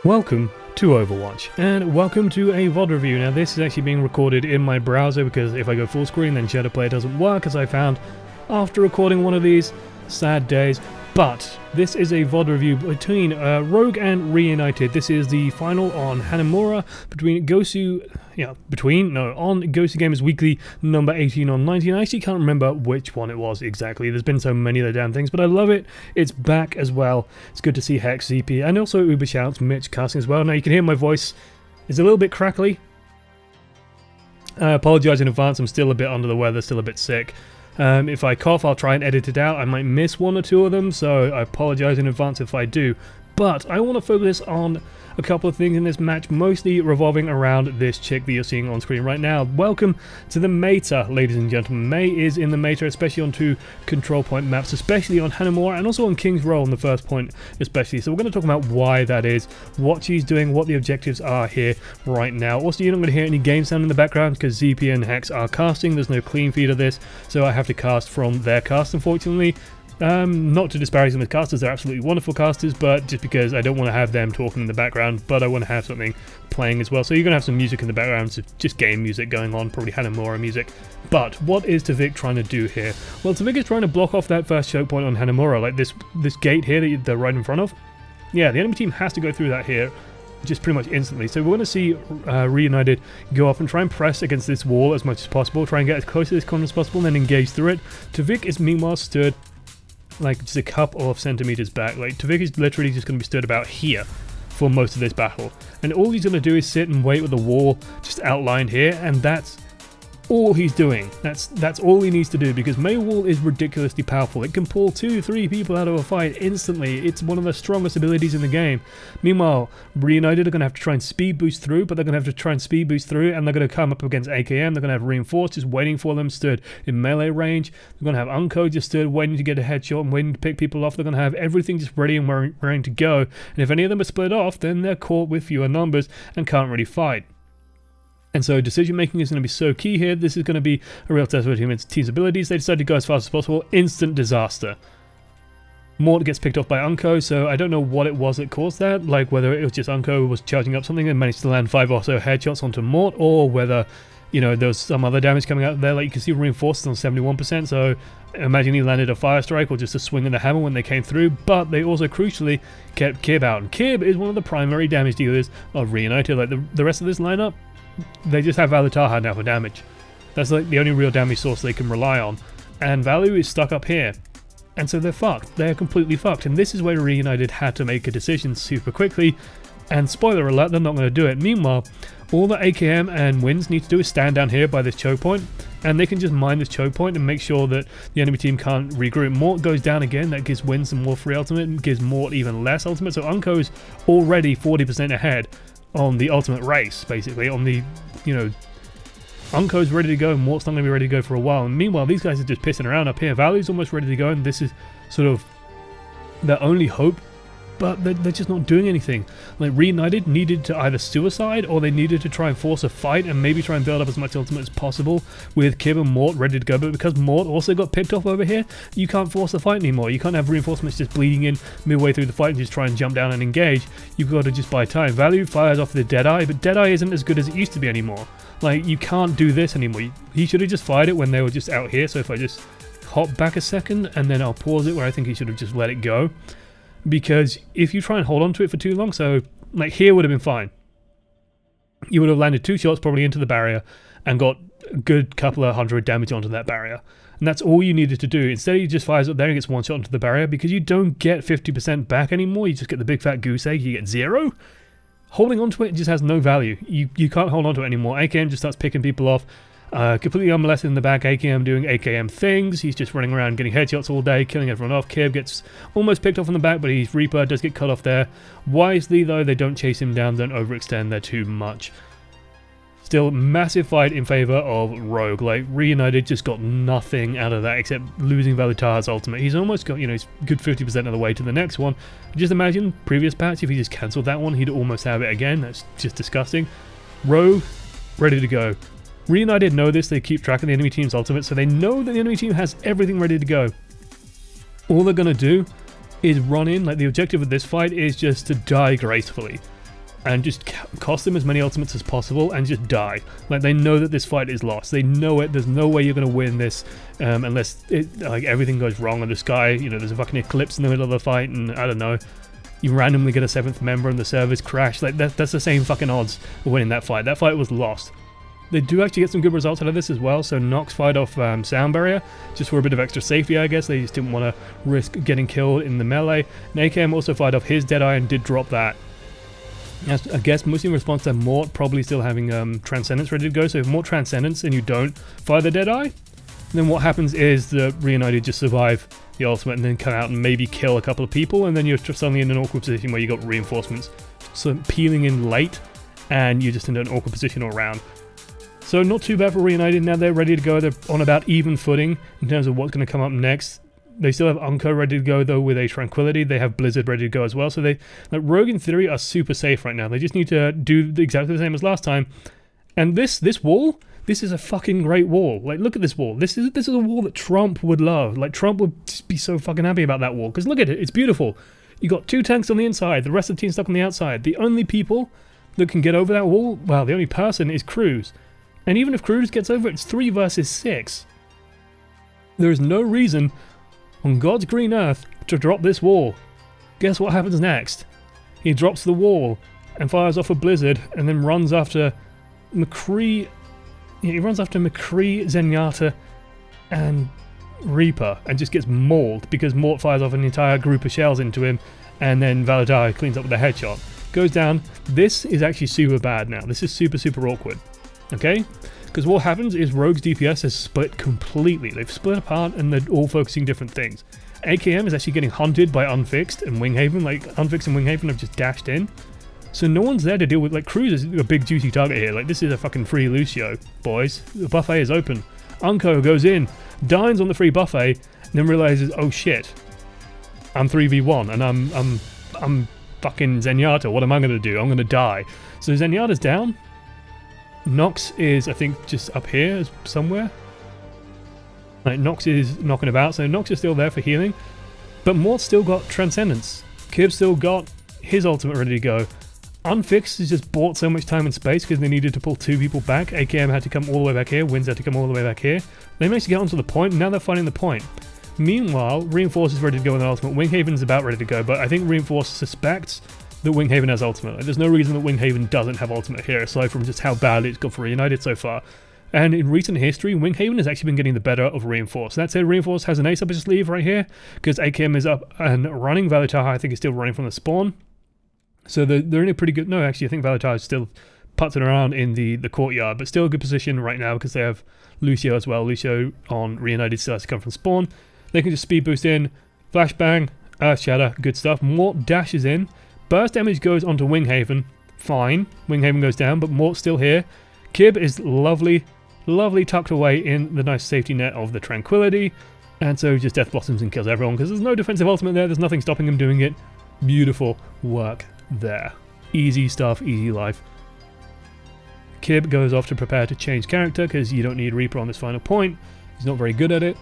Welcome to Overwatch, and welcome to a VOD review. Now this is actually being recorded in my browser because if I go full screen then Shadow Player doesn't work, as I found after recording one of these sad days. But this is a VOD review between Rogue and Reunited. This is the final on Hanamura on GosuGamers Weekly number 18 on 19. I actually can't remember which one it was exactly. There's been so many of the damn things, but I love it. It's back as well. It's good to see Hex, ZP, and also Uber Shouts, Mitch casting as well. Now you can hear my voice is a little bit crackly. I apologize in advance. I'm still a bit under the weather, still a bit sick. If I cough, I'll try and edit it out. I might miss one or two of them, so I apologize in advance if I do. But I want to focus on a couple of things in this match, mostly revolving around this chick that you're seeing on screen right now. Welcome to the MEI-TA, ladies and gentlemen. Mei is in the MEI-TA, especially on two control point maps, especially on Hanamura and also on King's Row on the first point especially. So we're going to talk about why that is, what she's doing, what the objectives are here right now. Also, you're not going to hear any game sound in the background because ZP and Hex are casting. There's no clean feed of this, so I have to cast from their cast, unfortunately. Not to disparage them as casters, they're absolutely wonderful casters, but just because I don't want to have them talking in the background, but I want to have something playing as well. So you're going to have some music in the background, so just game music going on, probably Hanamura music. But what is TaVic trying to do here? Well, TaVic is trying to block off that first choke point on Hanamura, like this gate here that they're right in front of. Yeah, the enemy team has to go through that here just pretty much instantly. So we're going to see Reunited go off and try and press against this wall as much as possible, try and get as close to this corner as possible, and then engage through it. TaVic is meanwhile stood like just a couple of centimeters back. Like TaVic is literally just going to be stood about here for most of this battle, and all he's going to do is sit and wait with the wall just outlined here, and that's all he's doing. That's all he needs to do, because Mei Wall is ridiculously powerful. It can pull 2-3 people out of a fight instantly. It's one of the strongest abilities in the game. Meanwhile, Reunited are going to have to try and speed boost through, but they're going to have to try and speed boost through, and they're going to come up against AKM. They're going to have Reinforced just waiting for them, stood in melee range. They're going to have Unco just stood waiting to get a headshot and waiting to pick people off. They're going to have everything just ready and raring to go, and if any of them are split off, then they're caught with fewer numbers and can't really fight. And so decision making is going to be so key here. This is going to be a real test of the team's abilities. They decide to go as fast as possible. Instant disaster. Mort gets picked off by Unco, so I don't know what it was that caused that. Like whether it was just Unco was charging up something and managed to land 5 or so headshots onto Mort, or whether, you know, there was some other damage coming out there. Like you can see Reinforced on 71%, so imagine he landed a fire strike or just a swing of the hammer when they came through. But they also crucially kept Kib out, and Kib is one of the primary damage dealers of Reunited. Like the rest of this lineup, they just have Valutaha now for damage. That's like the only real damage source they can rely on. And Valu is stuck up here. And so they're fucked. They're completely fucked. And this is where Reunited had to make a decision super quickly. And spoiler alert, they're not going to do it. Meanwhile, all that AKM and Wins need to do is stand down here by this choke point. And they can just mine this choke point and make sure that the enemy team can't regroup. Mort goes down again. That gives Wins some more free ultimate and gives Mort even less ultimate. So Unco's already 40% ahead on the ultimate race, basically. On the, you know, Unco's ready to go, and Mort's not going to be ready to go for a while. And meanwhile, these guys are just pissing around up here. Value's almost ready to go, and this is sort of their only hope, but they're just not doing anything. Like, Reunited needed to either suicide, or they needed to try and force a fight and maybe try and build up as much ultimate as possible with Kib and Mort ready to go. But because Mort also got picked off over here, you can't force the fight anymore. You can't have reinforcements just bleeding in midway through the fight and just try and jump down and engage. You've got to just buy time. Value fires off the Deadeye, but Deadeye isn't as good as it used to be anymore. Like, you can't do this anymore. He should have just fired it when they were just out here. So if I just hop back a second and then I'll pause it where I think he should have just let it go. Because if you try and hold on to it for too long, so like here would have been fine. You would have landed 2 shots probably into the barrier and got a good couple of hundred damage onto that barrier. And that's all you needed to do. Instead he just fires up there and gets 1 shot into the barrier, because you don't get 50% back anymore. You just get the big fat goose egg, you get 0. Holding onto it just has no value. You can't hold onto it anymore. AKM just starts picking people off. Completely unmolested in the back, AKM doing AKM things. He's just running around getting headshots all day, killing everyone off. Kib gets almost picked off in the back, but he's Reaper, does get cut off there. Wisely though, they don't chase him down, don't overextend there too much. Still, massive fight in favor of Rogue. Like, Reunited just got nothing out of that except losing Valutaha's ultimate. He's almost got, you know, he's good 50% of the way to the next one. Just imagine, previous patch, if he just cancelled that one, he'd almost have it again. That's just disgusting. Rogue, ready to go. Reunited know this, they keep track of the enemy team's ultimate, so they know that the enemy team has everything ready to go. All they're going to do is run in. Like, the objective of this fight is just to die gracefully. and just cost them as many ultimates as possible and just die. Like, they know that this fight is lost. They know it. There's no way you're going to win this unless like everything goes wrong on the sky. You know, there's a fucking eclipse in the middle of the fight, and I don't know, you randomly get a 7th member and the servers crash. Like, that's the same fucking odds of winning that fight. That fight was lost. They do actually get some good results out of this as well. So Nox fired off sound barrier just for a bit of extra safety, I guess. They just didn't want to risk getting killed in the melee. And AKM also fired off his Deadeye and did drop that. As, I guess mostly in response to Mort probably still having Transcendence ready to go. So if Mort Transcendence and you don't fire the Deadeye, then what happens is the Reunited just survive the ultimate and then come out and maybe kill a couple of people, and then you're suddenly in an awkward position where you got reinforcements so peeling in late and you're just in an awkward position all around. So not too bad for Reunited. Now they're ready to go. They're on about even footing in terms of what's going to come up next. They still have Unco ready to go though with a Tranquility. They have Blizzard ready to go as well. So they, like, Rogue in theory are super safe right now. They just need to do exactly the same as last time. And this wall, this is a fucking great wall. Like, look at this wall. This is a wall that Trump would love. Like, Trump would just be so fucking happy about that wall. Because look at it. It's beautiful. You got 2 tanks on the inside. The rest of the team stuck on the outside. The only people that can get over that wall, well, the only person is Cruz. And even if Cruz gets over it, it's 3 versus 6. There is no reason on God's green earth to drop this wall. Guess what happens next? He drops the wall and fires off a Blizzard and then runs after McCree. Yeah, he runs after McCree, Zenyatta, and Reaper and just gets mauled because Mort fires off an entire group of shells into him, and then Valadar cleans up with a headshot. Goes down. This is actually super bad now. This is super, super awkward. Okay? Because what happens is Rogue's DPS has split completely. They've split apart and they're all focusing different things. AKM is actually getting hunted by Unfixed and Winghaven. Like, Unfixed and Winghaven have just dashed in. So no one's there to deal with. Like, Cruz is a big juicy target here. Like, this is a fucking free Lucio, boys. The buffet is open. Unco goes in, dines on the free buffet, and then realizes, oh shit, I'm 3v1 and I'm fucking Zenyatta. What am I going to do? I'm going to die. So Zenyatta's down. Nox is, I think, just up here somewhere. Like, Nox is knocking about, so Nox is still there for healing. But Mort's still got Transcendence. Kib's still got his ultimate ready to go. Unfixed has just bought so much time and space because they needed to pull 2 people back. AKM had to come all the way back here. Wins had to come all the way back here. They managed to get onto the point, and now they're fighting the point. Meanwhile, Reinforce is ready to go with an ultimate. Winghaven's about ready to go, but I think Reinforce suspects that Winghaven has ultimate. Like, there's no reason that Winghaven doesn't have ultimate here, aside from just how badly it's gone for Reunited so far. And in recent history, Winghaven has actually been getting the better of Reinforce. That said, Reinforce has an ace up his sleeve right here, because AKM is up and running. Valadar, I think, is still running from the spawn. So they're in a pretty good... No, actually, I think Valadar is still putzing around in the courtyard, but still a good position right now because they have Lucio as well. Lucio on Reunited still has to come from spawn. They can just speed boost in, flashbang, Earth Shatter, good stuff. Mort dashes in. Burst damage goes onto Winghaven. Fine. Winghaven goes down, but Mort's still here. Kib is lovely tucked away in the nice safety net of the Tranquility. And so just Death Blossoms and kills everyone because there's no defensive ultimate there. There's nothing stopping him doing it. Beautiful work there. Easy stuff, easy life. Kib goes off to prepare to change character because you don't need Reaper on this final point. He's not very good at it.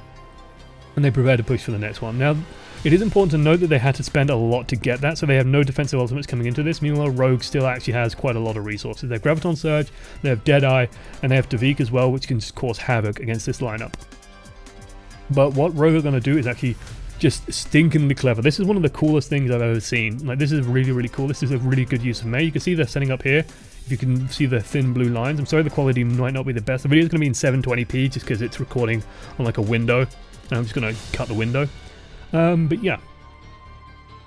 And they prepare to push for the next one. Now, it is important to note that they had to spend a lot to get that, so they have no defensive ultimates coming into this. Meanwhile, Rogue still actually has quite a lot of resources. They have Graviton Surge, they have Deadeye, and they have Tavik as well, which can just cause havoc against this lineup. But what Rogue are going to do is actually just stinkingly clever. This is one of the coolest things I've ever seen. Like, this is really, really cool. This is a really good use of MEI. You can see they're setting up here. If you can see the thin blue lines. I'm sorry the quality might not be the best. The video is going to be in 720p just because it's recording on like a window. And I'm just going to cut the window. But yeah.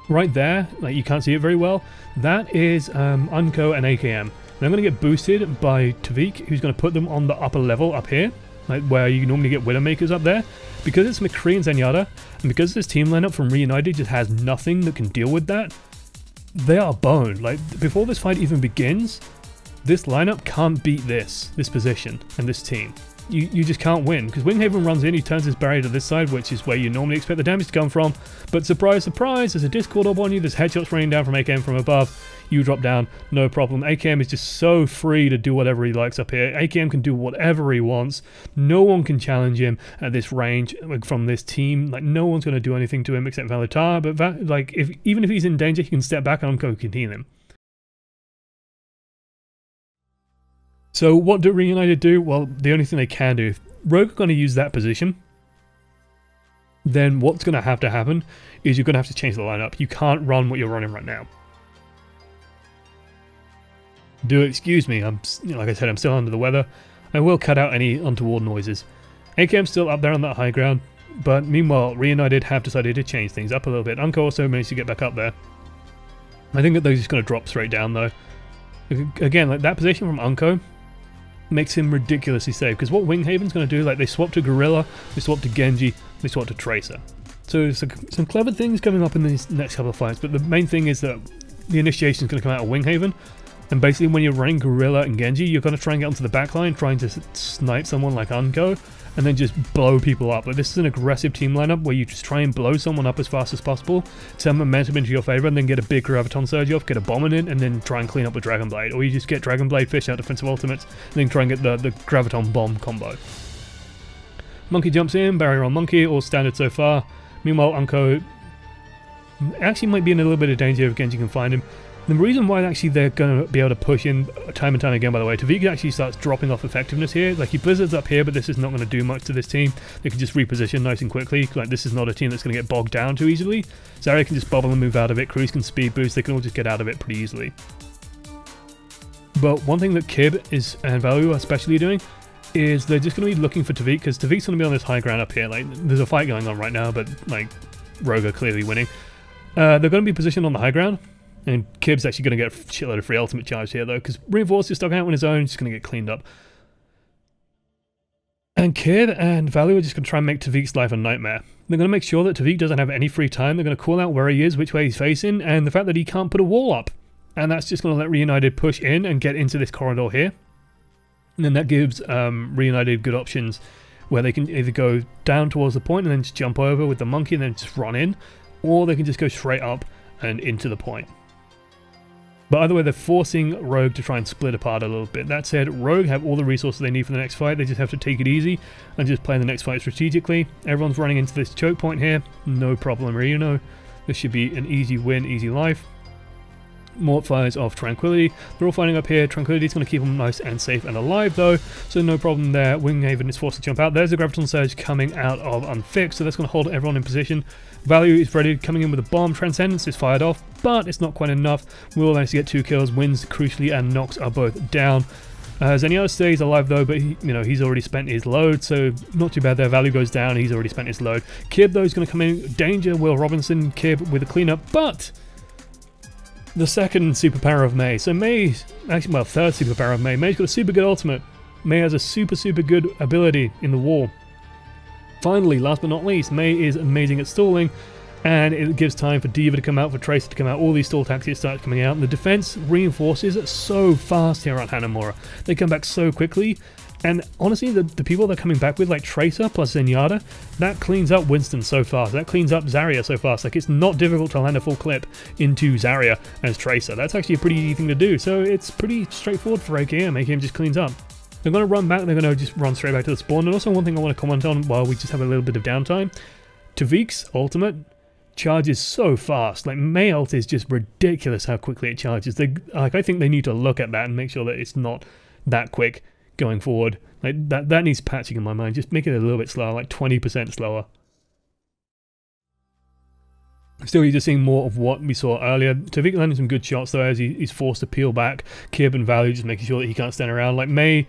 Right there, like, you can't see it very well. That is Unco and AKM. They're going to get boosted by Tavik, who's going to put them on the upper level up here, like where you normally get Widowmakers up there. Because it's McCree and Zenyatta, and because this team lineup from Reunited just has nothing that can deal with that, they are boned. Like, before this fight even begins, this lineup can't beat this position and this team. You just can't win, because Winghaven runs in, he turns his barrier to this side, which is where you normally expect the damage to come from, but surprise, surprise, there's a Discord orb on you, there's headshots raining down from AKM from above, you drop down, no problem. AKM is just so free to do whatever he likes up here. AKM can do whatever he wants, no one can challenge him at this range, like, from this team. Like, no one's going to do anything to him except Valadar, but like, even if he's in danger, he can step back and Unco can heal him. So what do Reunited do? Well, the only thing they can do, if Rogue are going to use that position, then what's going to happen is you're going to have to change the lineup. You can't run what you're running right now. Do excuse me, like I said, I'm still under the weather. I will cut out any untoward noises. AKM's still up there on that high ground, but meanwhile, Reunited have decided to change things up a little bit. Unco also managed to get back up there. I think that they're just going to drop straight down though. Again, like that position from Unco makes him ridiculously safe, because what Winghaven's going to do, like they swap to Gorilla, they swap to Genji, they swap to Tracer. So some clever things coming up in these next couple of fights, but the main thing is that the initiation is going to come out of Winghaven, and basically when you're running Gorilla and Genji, you're going to try and get onto the backline, trying to snipe someone like Unco, and then just blow people up. Like this is an aggressive team lineup where you just try and blow someone up as fast as possible, turn momentum into your favor, and then get a big Graviton Surge off, get a bomb in it, and then try and clean up with Dragon Blade. Or you just get Dragon Blade, fish out defensive ultimates, and then try and get the Graviton Bomb combo. Monkey jumps in, barrier on Monkey, all standard so far. Meanwhile, Unco actually might be in a little bit of danger if Genji can find him. The reason why actually they're going to be able to push in time and time again, by the way, Tavik actually starts dropping off effectiveness here. Like he blizzards up here, but this is not going to do much to this team. They can just reposition nice and quickly. Like this is not a team that's going to get bogged down too easily. Zarya can just bubble and move out of it. Cruz can speed boost. They can all just get out of it pretty easily. But one thing that Kib and Value are especially doing is they're just going to be looking for Tavik, because Tavik's going to be on this high ground up here. Like there's a fight going on right now, but like Rogue are clearly winning. They're going to be positioned on the high ground. And Kib's actually going to get a shitload of free ultimate charge here though, because Reinforce is stuck out on his own, he's just going to get cleaned up. And Kib and Value are just going to try and make Tavik's life a nightmare. They're going to make sure that Tavik doesn't have any free time, they're going to call out where he is, which way he's facing, and the fact that he can't put a wall up. And that's just going to let Reunited push in and get into this corridor here. And then that gives Reunited good options where they can either go down towards the point and then just jump over with the Monkey and then just run in, or they can just go straight up and into the point. But either way, they're forcing Rogue to try and split apart a little bit. That said, Rogue have all the resources they need for the next fight. They just have to take it easy and just play the next fight strategically. Everyone's running into this choke point here. No problem, you know. This should be an easy win, easy life. Mort fires off Tranquility. They're all fighting up here. Tranquility's going to keep them nice and safe and alive though, so no problem there. Winghaven is forced to jump out. There's a Graviton Surge coming out of Unfixed, so that's going to hold everyone in position. Value is ready, coming in with a bomb. Transcendence is fired off, but it's not quite enough. Will manage to get 2 kills. Wins, Crucially, and Nox are both down. Zenyatta stays alive though, but he's already spent his load, so not too bad there. Value goes down, he's already spent his load. Kib though is going to come in. Danger, Will Robinson, Kib with a cleanup, but the second superpower of MEI. So MEI, actually, well, third superpower of MEI. MEI's got a super good ultimate. MEI has a super good ability in the wall. Finally, last but not least, MEI is amazing at stalling, and it gives time for D.Va to come out, for Tracer to come out. All these stall tactics start coming out, and the defense reinforces so fast here on Hanamura. They come back so quickly, and honestly, the people they're coming back with, like Tracer plus Zenyatta, that cleans up Winston so fast. That cleans up Zarya so fast. Like, it's not difficult to land a full clip into Zarya as Tracer. That's actually a pretty easy thing to do, so it's pretty straightforward for AKM. AKM just cleans up. They're going to run back, they're going to just run straight back to the spawn. And also one thing I want to comment on while we just have a little bit of downtime, Tavik's ultimate charges so fast. Like, MEI ult is just ridiculous how quickly it charges. I think they need to look at that and make sure that it's not that quick going forward. Like, that needs patching in my mind. Just make it a little bit slower, like 20% slower. Still, you're just seeing more of what we saw earlier. Tavik landing some good shots though, as he's forced to peel back. Kib and Value just making sure that he can't stand around. Like, MEI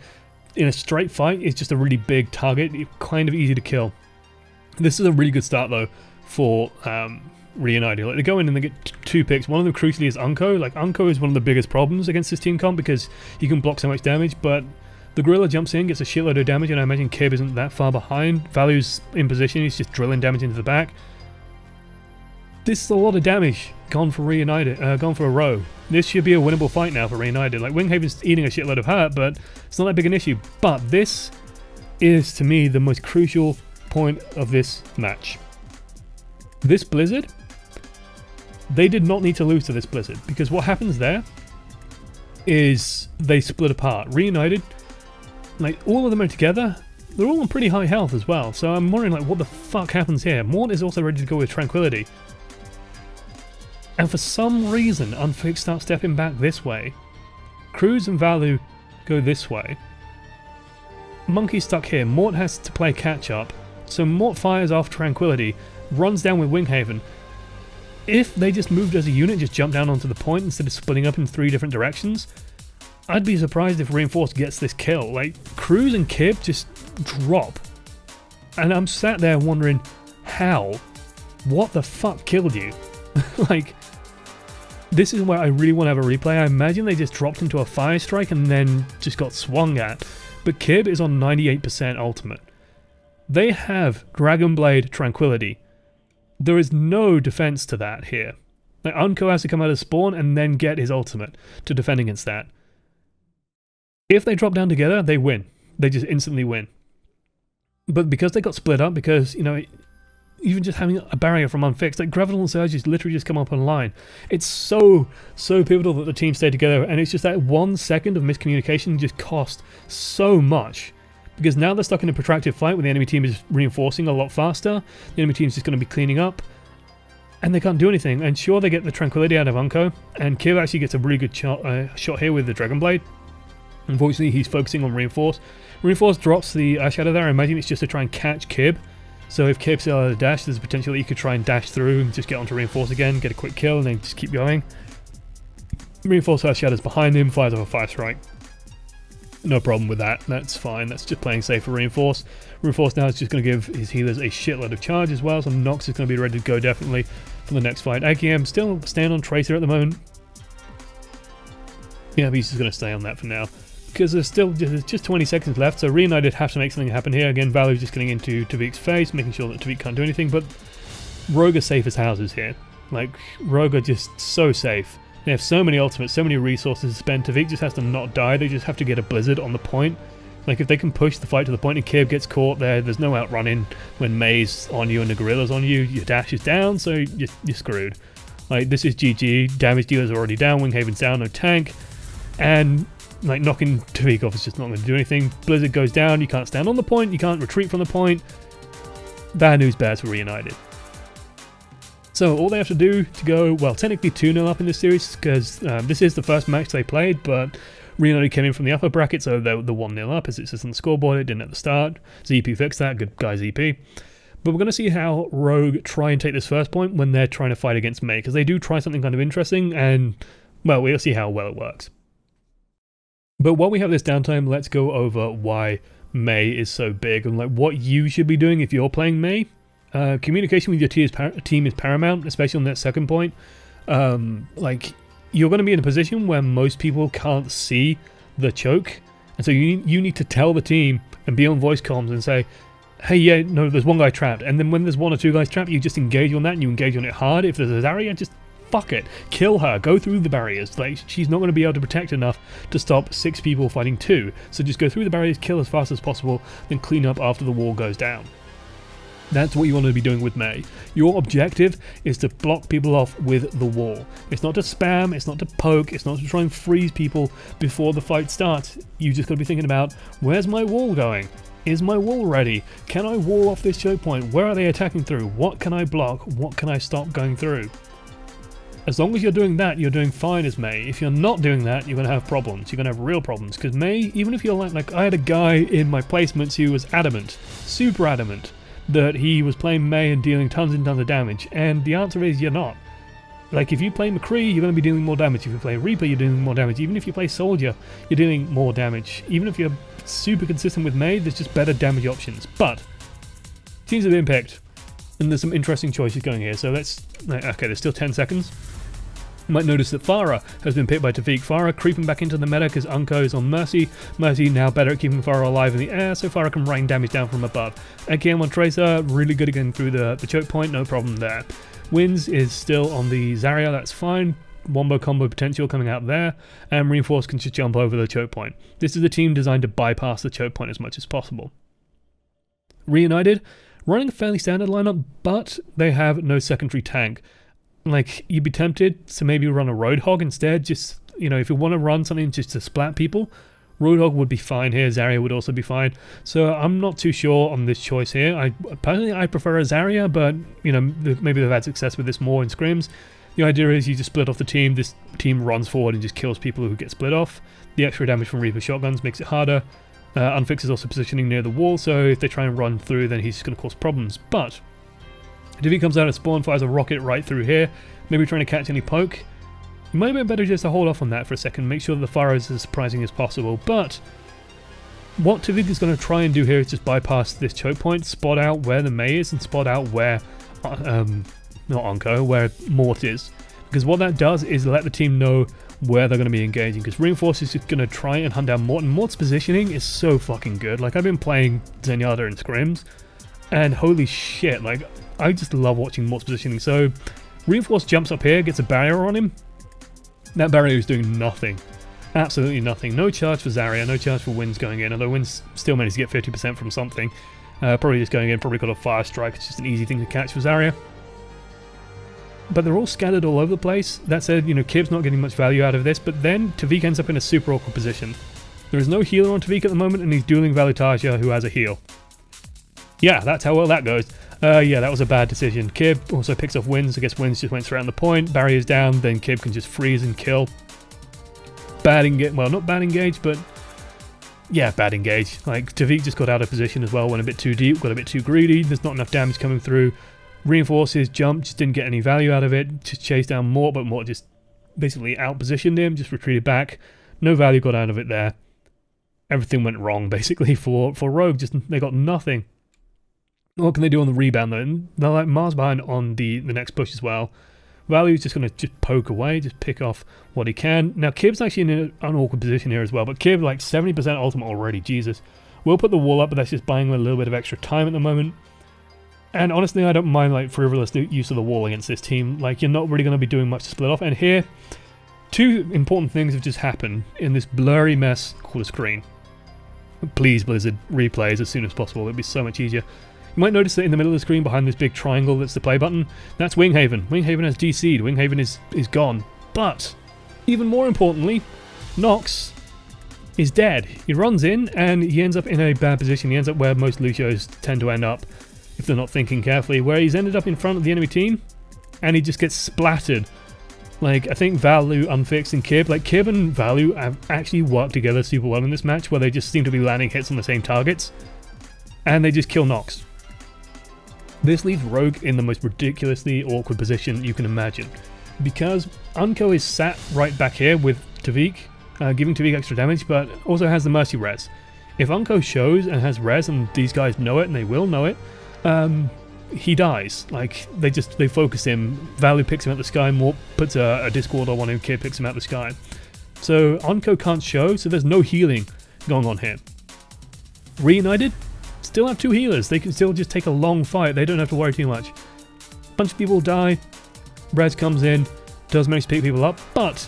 in a straight fight is just a really big target. It's kind of easy to kill. This is a really good start though for Reunited. Like, they go in and they get 2 picks. One of them crucially is Unco. Like, Unco is one of the biggest problems against this team comp because he can block so much damage, but the Gorilla jumps in, gets a shitload of damage, and I imagine Kib isn't that far behind. Value's in position, he's just drilling damage into the back. This is a lot of damage gone for Reunited, gone for a row. This should be a winnable fight now for Reunited. Like, Winghaven's eating a shitload of hurt, but it's not that big an issue. But this is, to me, the most crucial point of this match. This Blizzard, they did not need to lose to this Blizzard, because what happens there is they split apart. Reunited, like, all of them are together. They're all on pretty high health as well, so I'm wondering, like, what the fuck happens here? Mort is also ready to go with Tranquility. And for some reason, Unfixed starts stepping back this way. Cruz and Value go this way. Monkey's stuck here. Mort has to play catch up. So Mort fires off Tranquility, runs down with Winghaven. If they just moved as a unit, just jumped down onto the point instead of splitting up in 3 different directions, I'd be surprised if Reinforced gets this kill. Like, Cruz and Kib just drop. And I'm sat there wondering, how? What the fuck killed you? Like, this is where I really want to have a replay. I imagine they just dropped into a fire strike and then just got swung at. But Kib is on 98% ultimate. They have Dragon Blade Tranquility. There is no defense to that here. Like, Unko has to come out of spawn and then get his ultimate to defend against that. If they drop down together, they win. They just instantly win. But because they got split up, because, you know, even just having a barrier from unfixed, like Gravital and Surges literally just come up online. It's so pivotal that the team stay together, and it's just that 1 second of miscommunication just cost so much. Because now they're stuck in a protracted fight where the enemy team is reinforcing a lot faster, the enemy team's just going to be cleaning up, and they can't do anything. And sure, they get the Tranquility out of Unko, and Kib actually gets a really good shot here with the Dragon Blade. Unfortunately, he's focusing on Reinforce. Reinforce drops the Shadow there. I imagine it's just to try and catch Kib. So if Kib's still out of dash, there's a potential that you could try and dash through and just get onto Reinforce again, get a quick kill, and then just keep going. Reinforce has Shadows behind him, fires off a 5 strike. No problem with that, that's fine, that's just playing safe for Reinforce. Reinforce now is just going to give his healers a shitload of charge as well, so Nox is going to be ready to go definitely for the next fight. AKM still staying on Tracer at the moment. Yeah, but he's just going to stay on that for now. Because there's just 20 seconds left, so Reunited have to make something happen here. Again, Value's just getting into Tavik's face, making sure that Tavik can't do anything, but Rogue are safe as houses here. Like, Rogue are just so safe. They have so many ultimates, so many resources to spend. Tavik just has to not die, they just have to get a Blizzard on the point. Like, if they can push the fight to the point and Kib gets caught there, there's no outrunning when MEI's on you and the Gorilla's on you, your dash is down, so you're screwed. Like, this is GG, damage dealer's already down, Winghaven's down, no tank, and like knocking Tavik off is just not going to do anything. Blizzard goes down, you can't stand on the point, you can't retreat from the point. Bad news bears for Reunited. So all they have to do to go, well, technically 2-0 up in this series, because this is the first match they played, but Reunited came in from the upper bracket, so they're the 1-0 up, as it says on the scoreboard. It didn't at the start. ZP fixed that, good guy ZP. But we're going to see how Rogue try and take this first point when they're trying to fight against MEI, because they do try something kind of interesting, and, well, we'll see how well it works. But while we have this downtime, let's go over why MEI is so big and like what you should be doing if you're playing MEI. Communication with your team is paramount, especially on that second point. Like, you're going to be in a position where most people can't see the choke, and so you need to tell the team and be on voice comms and say, hey, yeah, no, there's one guy trapped. And then when there's 1 or 2 guys trapped, you just engage on that, and you engage on it hard. If there's a Zarya, just fuck it, kill her, go through the barriers. Like, she's not going to be able to protect enough to stop 6 people fighting 2, so just go through the barriers, kill as fast as possible, then clean up after the wall goes down. That's what you want to be doing with MEI. Your objective is to block people off with the wall. It's not to spam, it's not to poke, it's not to try and freeze people before the fight starts. You just got to be thinking about, where's my wall going? Is my wall ready? Can I wall off this choke point? Where are they attacking through? What can I block? What can I stop going through? As long as you're doing that, you're doing fine as MEI. If you're not doing that, you're going to have problems. You're going to have real problems. Because MEI, even if you're like I had a guy in my placements who was adamant, super adamant, that he was playing MEI and dealing tons and tons of damage. And the answer is you're not. Like, if you play McCree, you're going to be dealing more damage. If you play Reaper, you're dealing more damage. Even if you play Soldier, you're dealing more damage. Even if you're super consistent with MEI, there's just better damage options. But teams have been picked, and there's some interesting choices going here. So let's... Okay, there's still 10 seconds. You might notice that Pharah has been picked by Tavik. Pharah creeping back into the meta because Unko is on Mercy. Mercy now better at keeping Pharah alive in the air, so Pharah can rain damage down from above. AKM on Tracer, really good at getting through the choke point, no problem there. Wins is still on the Zarya, that's fine. Wombo combo potential coming out there, and Reinforce can just jump over the choke point. This is a team designed to bypass the choke point as much as possible. Reunited, running a fairly standard lineup, but they have no secondary tank. Like, you'd be tempted to maybe run a Roadhog instead, just, you know, if you want to run something just to splat people, Roadhog would be fine here, Zarya would also be fine. So I'm not too sure on this choice here. Personally, I prefer a Zarya, but, you know, maybe they've had success with this more in scrims. The idea is you just split off the team, this team runs forward and just kills people who get split off. The extra damage from Reaper shotguns makes it harder. Unfix is also positioning near the wall, so if they try and run through, then he's just going to cause problems. But if he comes out of spawn, fires a rocket right through here, maybe trying to catch any poke, it might have been better just to hold off on that for a second, make sure that the fire is as surprising as possible. But what Tavik is going to try and do here is just bypass this choke point, spot out where the MEI is, and spot out where, not Onko, where Mort is. Because what that does is let the team know where they're going to be engaging, because Reinforce is just going to try and hunt down Mort, and Mort's positioning is so fucking good. Like, I've been playing Zenyatta and Scrims, and holy shit, like, I just love watching Mort's positioning. So, Reinforce jumps up here, gets a barrier on him. That barrier is doing nothing. Absolutely nothing. No charge for Zarya, no charge for Wins going in, although Wins still managed to get 50% from something. Probably just going in, probably got a fire strike, it's just an easy thing to catch for Zarya. But they're all scattered all over the place. That said, you know, Kib's not getting much value out of this, but then Tavik ends up in a super awkward position. There is no healer on Tavik at the moment, and he's dueling Valutaja, who has a heal. Yeah, that's how well that goes. Yeah, that was a bad decision. Kib also picks off Wins. I guess Wins just went straight on the point. Barrier's down, then Kib can just freeze and kill. Bad engage. Well, not bad engage, but yeah, bad engage. Like, Tavik just got out of position as well, went a bit too deep, got a bit too greedy. There's not enough damage coming through. Reinforces, jump, just didn't get any value out of it. Just chased down Mort, but Mort just basically out-positioned him, just retreated back. No value got out of it there. Everything went wrong, basically, for Rogue. Just they got nothing. What can they do on the rebound, though? And they're like Mars behind on the next push as well. Value's just going to just poke away, just pick off what he can. Now, Kib's actually in an awkward position here as well, but Kib, like 70% ultimate already, Jesus. We'll put the wall up, but that's just buying him a little bit of extra time at the moment. And honestly, I don't mind like frivolous use of the wall against this team. Like, you're not really going to be doing much to split off. And here, two important things have just happened in this blurry mess called a screen. Please, Blizzard, replays as soon as possible. It'd be so much easier. You might notice that in the middle of the screen behind this big triangle that's the play button, that's Winghaven. Winghaven has DC'd. Winghaven is gone. But, even more importantly, Nox is dead. He runs in and he ends up in a bad position. He ends up where most Lucios tend to end up if they're not thinking carefully, where he's ended up in front of the enemy team and he just gets splattered. Like, I think Valu, Unfixed, and Kib, like Kib and Valu have actually worked together super well in this match, where they just seem to be landing hits on the same targets and they just kill Nox. This leaves Rogue in the most ridiculously awkward position you can imagine, because Unko is sat right back here with Tavik, giving Tavik extra damage, but also has the Mercy res. If Unko shows and has res, and these guys know it, and they will know it, he dies. Like, they focus him. Valu picks him out the sky, Mort puts a Discord on him, Kid picks him out the sky. So Unko can't show, so there's no healing going on here. Reunited still have two healers. They can still just take a long fight. They don't have to worry too much. Bunch of people die. Res comes in, does manage to pick people up, but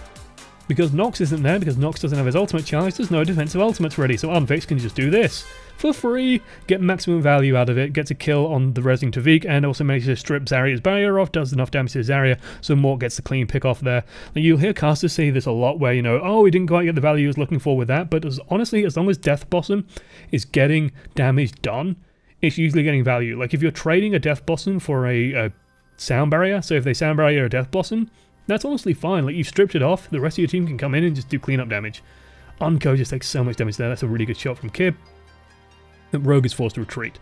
because Nox isn't there, because Nox doesn't have his ultimate charge, there's no defensive ultimates ready, so Unfix can just do this for free, get maximum value out of it, gets a kill on the resing Tavik, and also manages to strip Zarya's barrier off, does enough damage to Zarya, so Mort gets the clean pick off there. And you'll hear casters say this a lot, where, you know, oh, he didn't quite get the value he was looking for with that, but honestly, as long as Death Blossom is getting damage done, it's usually getting value. Like, if you're trading a Death Blossom for a sound barrier, so if they sound barrier a Death Blossom, that's honestly fine. Like, you've stripped it off, the rest of your team can come in and just do cleanup damage. Unko just takes so much damage there. That's a really good shot from Kib. The Rogue is forced to retreat.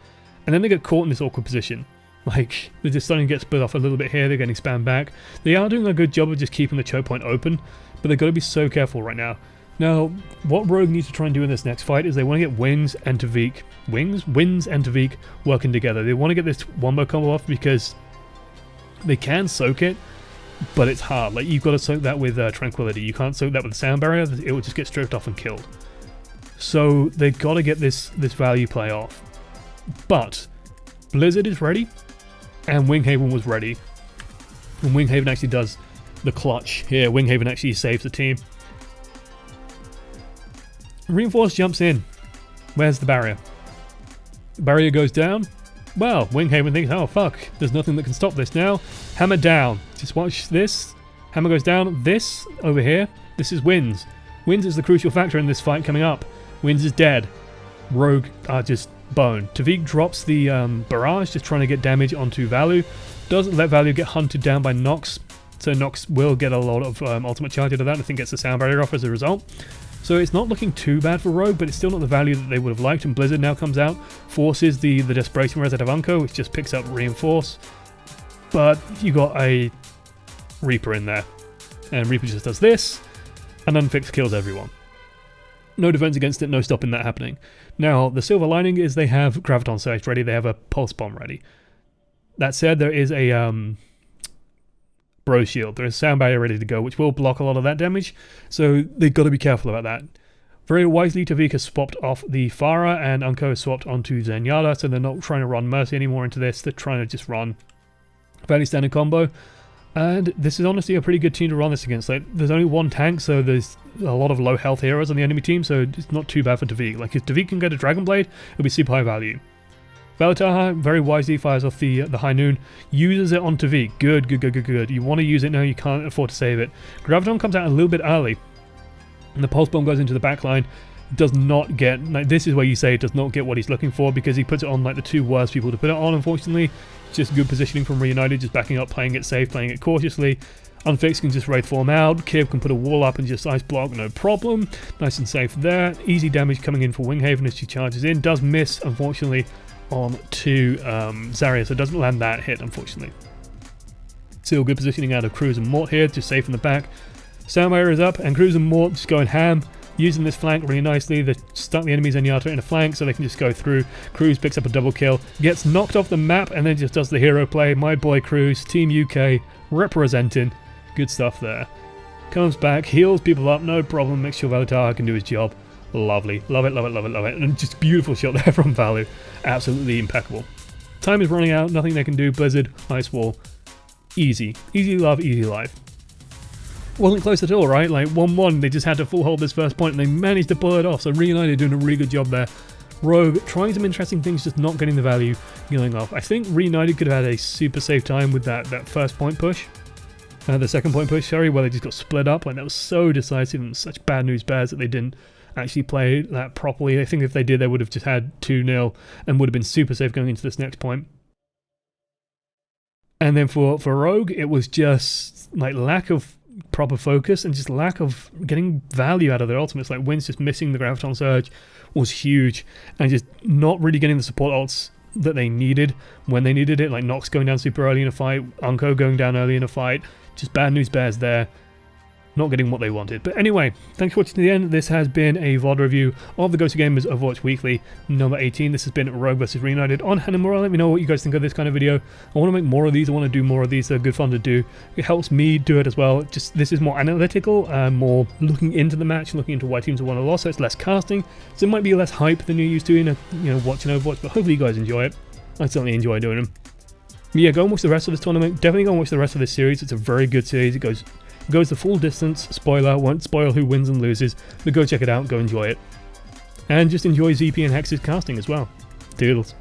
And then they get caught in this awkward position. Like, they're just starting to get split off a little bit here, they're getting spammed back. They are doing a good job of just keeping the choke point open, but they've got to be so careful right now. Now, what Rogue needs to try and do in this next fight is they want to get Wins and Tavik. Wins and Tavik working together. They want to get this wombo combo off because they can soak it, but it's hard. Like, you've got to soak that with Tranquility. You can't soak that with the sound barrier, it will just get stripped off and killed. So they've got to get this value play off. But Blizzard is ready, and Winghaven was ready. And Winghaven actually does the clutch here. Winghaven actually saves the team. Reinforce jumps in. Where's the barrier? The barrier goes down. Well, Winghaven thinks, oh fuck, there's nothing that can stop this now. Hammer down. Just watch this. Hammer goes down. This over here, this is Wins. Wins is the crucial factor in this fight coming up. Wins is dead. Rogue are just bone. Tavik drops the barrage, just trying to get damage onto Valu. Doesn't let Valu get hunted down by Nox. so Nox will get a lot of ultimate charge out of that, and I think gets the sound barrier off as a result. So it's not looking too bad for Rogue, but it's still not the value that they would have liked, and Blizzard now comes out, forces the Desperation Res out of Unco, which just picks up Reinforce, but you got a Reaper in there, and Reaper just does this, and Unfix kills everyone. No defense against it, no stopping that happening. Now, the silver lining is they have Graviton Surge ready, they have a Pulse Bomb ready. That said, there is a Bro Shield, there is Sound Barrier ready to go, which will block a lot of that damage, so they've got to be careful about that. Very wisely, Tavik has swapped off the Pharah, and Unco has swapped onto Zenyatta, so they're not trying to run Mercy anymore into this, they're trying to just run fairly standard combo. And this is honestly a pretty good team to run this against. Like, there's only one tank, so there's a lot of low health heroes on the enemy team, so it's not too bad for Tavik. Like, if Tavik can get a Dragon Blade, it'll be super high value. MEI-TA very wisely fires off the High Noon, uses it on Tavik. Good. You want to use it now, you can't afford to save it. Graviton comes out a little bit early, and the Pulse Bomb goes into the back line. Does not get, like, this is where you say it does not get what he's looking for, because he puts it on like the two worst people to put it on, unfortunately. Just good positioning from Reunited, just backing up, playing it safe, playing it cautiously. Unfix can just Wraith form out, Kib can put a wall up and just ice block, no problem. Nice and safe there. Easy damage coming in for Winghaven as she charges in. Does miss, unfortunately, on to Zarya, so doesn't land that hit, unfortunately. Still good positioning out of Cruz and Mort here, just safe in the back. Sound Barrier is up, and Cruz and Mort just going ham. Using this flank really nicely, they stuck the enemy's Zenyatta in a flank so they can just go through. Cruz picks up a double kill, gets knocked off the map, and then just does the hero play. My boy Cruz, Team UK, representing. Good stuff there. Comes back, heals people up, no problem, makes sure MEI-TA can do his job. Lovely. Love it. And just beautiful shot there from Valu. Absolutely impeccable. Time is running out, nothing they can do. Blizzard, Ice Wall. Easy. Easy love, easy life. Wasn't close at all, right? Like 1-1, they just had to full hold this first point and they managed to pull it off. So Reunited doing a really good job there. Rogue trying some interesting things, just not getting the value going off. I think Reunited could have had a super safe time with that first point push. The second point push, sorry, where they just got split up. Like, that was so decisive and such bad news bears that they didn't actually play that properly. I think if they did, they would have just had 2-0 and would have been super safe going into this next point. And then for Rogue, it was just like lack of proper focus and just lack of getting value out of their ultimates. Like Wynn's just missing the Graviton Surge was huge, and just not really getting the support ults that they needed when they needed it. Like Nox going down super early in a fight, Unco going down early in a fight. Just bad news bears there. Not getting what they wanted. But anyway, thanks for watching to the end. This has been a VOD review of the GosuGamers Overwatch Weekly number 18. This has been Rogue vs Reunited on Hanamura. Let me know what you guys think of this kind of video. I want to make more of these. I want to do more of these. They're good fun to do. It helps me do it as well. Just this is more analytical, more looking into the match, looking into why teams have won or lost. So it's less casting. So it might be less hype than you're used to in watching Overwatch. But hopefully you guys enjoy it. I certainly enjoy doing them. But yeah, go and watch the rest of this tournament. Definitely go and watch the rest of this series. It's a very good series. It goes the full distance. Spoiler, won't spoil who wins and loses, but go check it out, go enjoy it. And just enjoy ZP and Hex's casting as well. Doodles.